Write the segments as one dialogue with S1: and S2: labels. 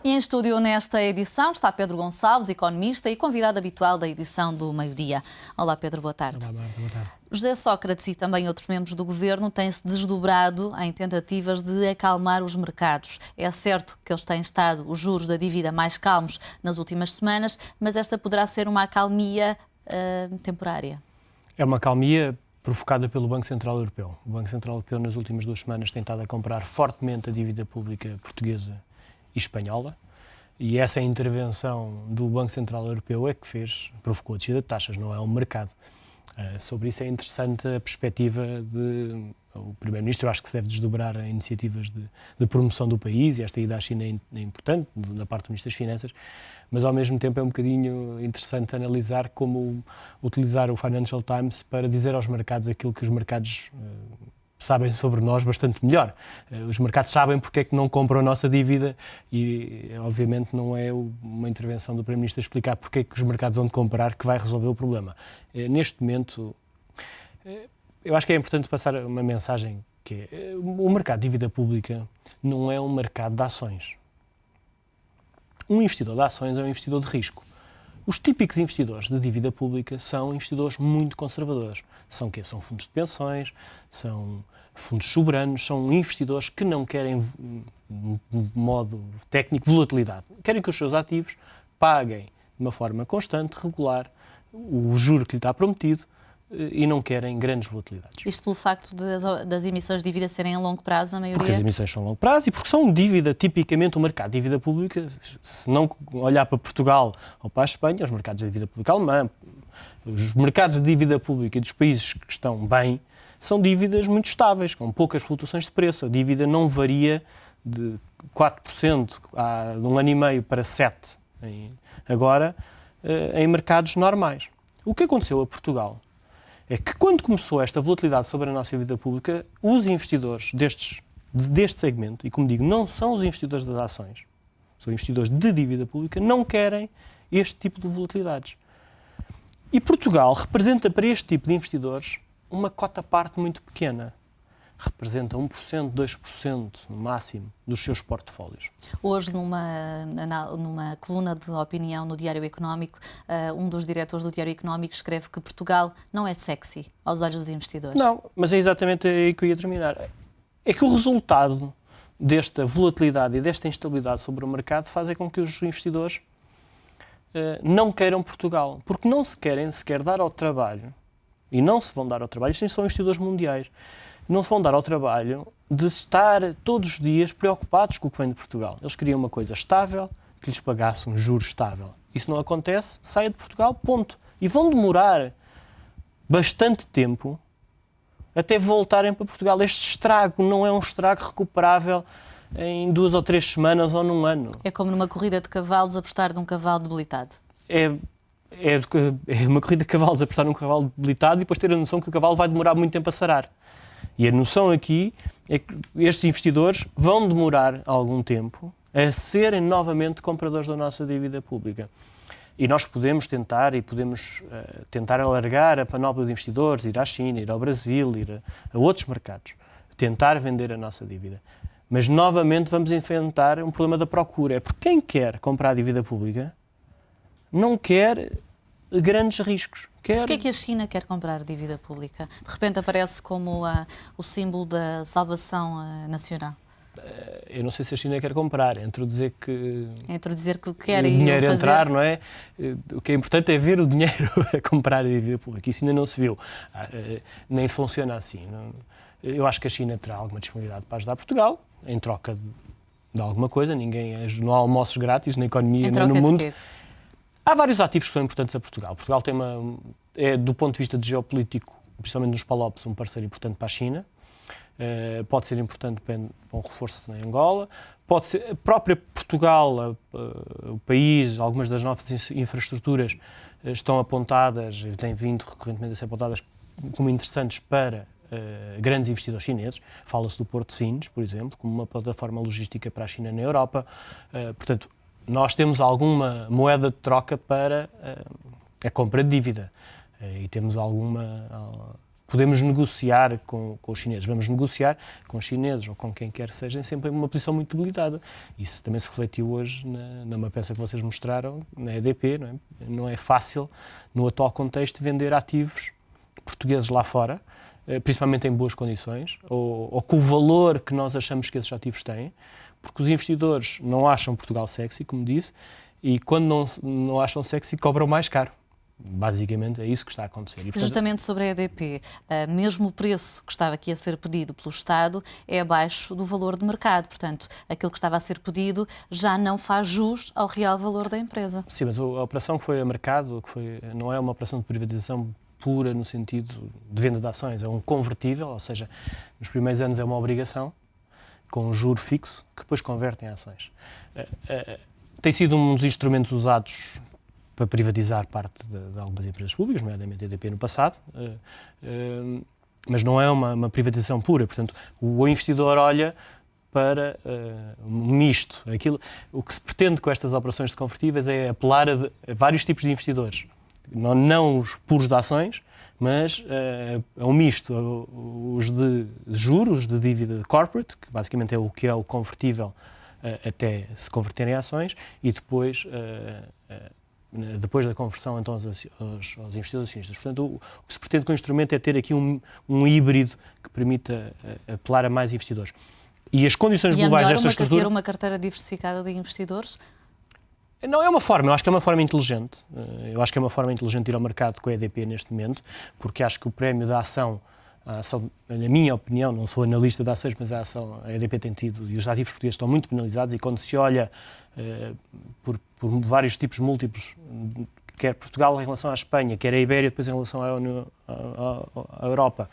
S1: E em estúdio nesta edição está Pedro Gonçalves, economista e convidado habitual da edição do Meio-Dia. Olá Pedro, boa tarde.
S2: Olá, Marta, boa tarde.
S1: José Sócrates e também outros membros do governo têm-se desdobrado em tentativas de acalmar os mercados. É certo que eles têm estado os juros da dívida mais calmos nas últimas semanas, mas esta poderá ser uma acalmia temporária.
S2: É uma acalmia provocada pelo Banco Central Europeu. O Banco Central Europeu nas últimas 2 semanas tem estado a comprar fortemente a dívida pública portuguesa e espanhola, e essa intervenção do Banco Central Europeu é que provocou a descida de taxas, não é o mercado. Sobre isso é interessante a perspectiva o Primeiro-Ministro. Eu acho que se deve desdobrar em iniciativas de promoção do país, e esta ida à China é importante, da parte do Ministro das Finanças, mas ao mesmo tempo é um bocadinho interessante analisar como utilizar o Financial Times para dizer aos mercados aquilo que os mercados sabem sobre nós bastante melhor. Os mercados sabem porque é que não compram a nossa dívida e, obviamente, não é uma intervenção do Primeiro-Ministro a explicar porque é que os mercados vão de comprar que vai resolver o problema. Neste momento, eu acho que é importante passar uma mensagem que é: o mercado de dívida pública não é um mercado de ações. Um investidor de ações é um investidor de risco. Os típicos investidores de dívida pública são investidores muito conservadores. São o quê? São fundos de pensões, são fundos soberanos, são investidores que não querem, de modo técnico, volatilidade. Querem que os seus ativos paguem de uma forma constante, regular, o juro que lhe está prometido, e não querem grandes volatilidades.
S1: Isto pelo facto das emissões de dívida serem a longo prazo, a maioria?
S2: Porque as emissões são a longo prazo e porque são dívida, tipicamente o mercado de dívida pública, se não olhar para Portugal ou para a Espanha, os mercados de dívida pública alemã, os mercados de dívida pública e dos países que estão bem, são dívidas muito estáveis, com poucas flutuações de preço. A dívida não varia de 4% de um ano e meio para 7% agora, em mercados normais. O que aconteceu a Portugal é que, quando começou esta volatilidade sobre a nossa dívida pública, os investidores deste segmento, e como digo, não são os investidores das ações, são investidores de dívida pública, não querem este tipo de volatilidades. E Portugal representa para este tipo de investidores uma cota-parte muito pequena. Representa 1%, 2% no máximo dos seus portfólios.
S1: Hoje, numa coluna de opinião no Diário Económico, um dos diretores do Diário Económico escreve que Portugal não é sexy aos olhos dos investidores.
S2: Não, mas é exatamente aí que eu ia terminar. É que o resultado desta volatilidade e desta instabilidade sobre o mercado faz com que os investidores não queiram Portugal, porque não se querem sequer dar ao trabalho, e não se vão dar ao trabalho, isto são investidores mundiais, não se vão dar ao trabalho de estar todos os dias preocupados com o que vem de Portugal. Eles queriam uma coisa estável, que lhes pagasse um juro estável. Isso não acontece, saia de Portugal, ponto. E vão demorar bastante tempo até voltarem para Portugal. Este estrago não é um estrago recuperável em 2 ou 3 semanas ou num ano.
S1: É como numa corrida de cavalos apostar num cavalo debilitado.
S2: É uma corrida de cavalos, apostar num cavalo debilitado e depois ter a noção que o cavalo vai demorar muito tempo a sarar. E a noção aqui é que estes investidores vão demorar algum tempo a serem novamente compradores da nossa dívida pública. E nós podemos tentar alargar a panóplia de investidores, ir à China, ir ao Brasil, ir a outros mercados, tentar vender a nossa dívida. Mas novamente vamos enfrentar um problema da procura. É porque quem quer comprar a dívida pública não quer grandes riscos.
S1: Porquê é que a China quer comprar dívida pública? De repente aparece como o símbolo da salvação nacional.
S2: Eu não sei se a China quer comprar, introduzir que
S1: quer
S2: o dinheiro
S1: fazer.
S2: Entrar, não é? O que é importante é ver o dinheiro a comprar a dívida pública. Isso ainda não se viu. Nem funciona assim. Eu acho que a China terá alguma disponibilidade para ajudar Portugal, em troca de alguma coisa. Não há almoços grátis na economia nem no mundo.
S1: De quê?
S2: Há vários ativos que são importantes a Portugal. Portugal tem do ponto de vista de geopolítico, principalmente nos PALOPs, um parceiro importante para a China. Pode ser importante para um reforço na Angola. Pode ser a própria Portugal, o país, algumas das novas infraestruturas estão apontadas, e têm vindo recorrentemente a ser apontadas como interessantes para grandes investidores chineses. Fala-se do Porto de Sines, por exemplo, como uma plataforma logística para a China na Europa. Portanto, nós temos alguma moeda de troca para a compra de dívida e temos podemos negociar com os chineses. Vamos negociar com os chineses ou com quem quer que seja, sempre em uma posição muito debilitada. Isso também se refletiu hoje numa peça que vocês mostraram, na EDP. Não é fácil, no atual contexto, vender ativos portugueses lá fora, principalmente em boas condições, ou com o valor que nós achamos que esses ativos têm, porque os investidores não acham Portugal sexy, como disse, e quando não acham sexy, cobram mais caro. Basicamente é isso que está a acontecer. E, portanto,
S1: justamente sobre a EDP, mesmo o preço que estava aqui a ser pedido pelo Estado é abaixo do valor de mercado. Portanto, aquilo que estava a ser pedido já não faz jus ao real valor da empresa.
S2: Sim, mas a operação que foi a mercado não é uma operação de privatização pura no sentido de venda de ações. É um convertível, ou seja, nos primeiros anos é uma obrigação com um juro fixo que depois converte em ações. Tem sido um dos instrumentos usados para privatizar parte de algumas empresas públicas, nomeadamente a EDP no passado, mas não é uma privatização pura. Portanto, o investidor olha para um misto. O que se pretende com estas operações de convertíveis é apelar a vários tipos de investidores. Não os puros de ações, mas é um misto. Os de juros, de dívida corporate, que basicamente é o convertível até se converter em ações, e depois da conversão então aos investidores acionistas. Portanto, o que se pretende com o instrumento é ter aqui um híbrido que permita apelar a mais investidores. E as condições globais desta estrutura...
S1: ter uma carteira diversificada de investidores?
S2: Não, é uma forma, eu acho que é uma forma inteligente. Eu acho que é uma forma inteligente de ir ao mercado com a EDP neste momento, porque acho que o prémio da ação, na minha opinião, não sou analista de ações, mas a EDP tem tido, e os ativos portugueses estão muito penalizados, e quando se olha por vários tipos múltiplos, quer Portugal em relação à Espanha, quer a Ibéria depois em relação à Europa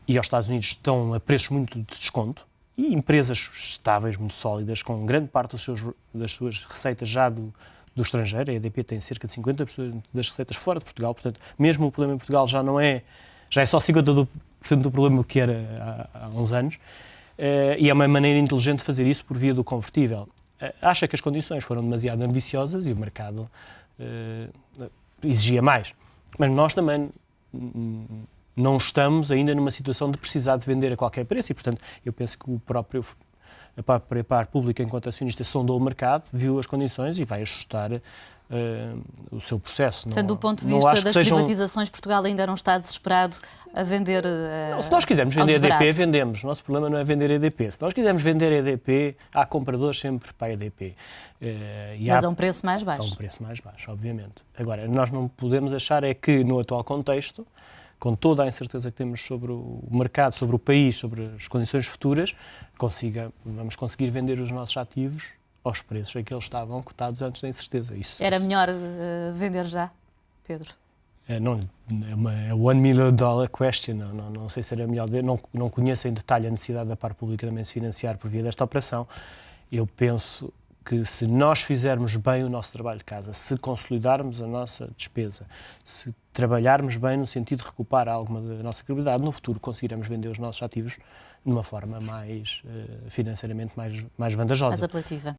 S2: e aos Estados Unidos, estão a preços muito de desconto, e empresas estáveis, muito sólidas, com grande parte das suas receitas já do estrangeiro. A EDP tem cerca de 50% das receitas fora de Portugal, portanto, mesmo o problema em Portugal já é só 50% do problema que era há uns anos, e é uma maneira inteligente de fazer isso por via do convertível. Acha que as condições foram demasiado ambiciosas e o mercado exigia mais. Mas nós também não estamos ainda numa situação de precisar de vender a qualquer preço e, portanto, eu penso que a própria parte pública, enquanto acionista, sondou o mercado, viu as condições e vai ajustar o seu processo.
S1: Portanto, do ponto de vista das privatizações, Portugal ainda não está desesperado a vender
S2: se nós quisermos vender EDP, vendemos. O nosso problema não é vender EDP. Se nós quisermos vender EDP, há compradores sempre para a EDP.
S1: Mas a um preço mais baixo.
S2: A um preço mais baixo, obviamente. Agora, nós não podemos achar é que, no atual contexto, com toda a incerteza que temos sobre o mercado, sobre o país, sobre as condições futuras, vamos conseguir vender os nossos ativos aos preços a que eles estavam cotados antes da incerteza.
S1: Era melhor vender já, Pedro?
S2: É uma $1 million question. Não sei se era melhor. Não conheço em detalhe a necessidade da parte pública também de se financiar por via desta operação. Eu penso que se nós fizermos bem o nosso trabalho de casa, se consolidarmos a nossa despesa, se trabalharmos bem no sentido de recuperar alguma da nossa credibilidade, no futuro conseguiremos vender os nossos ativos de uma forma financeiramente mais vantajosa.
S1: Mais apelativa.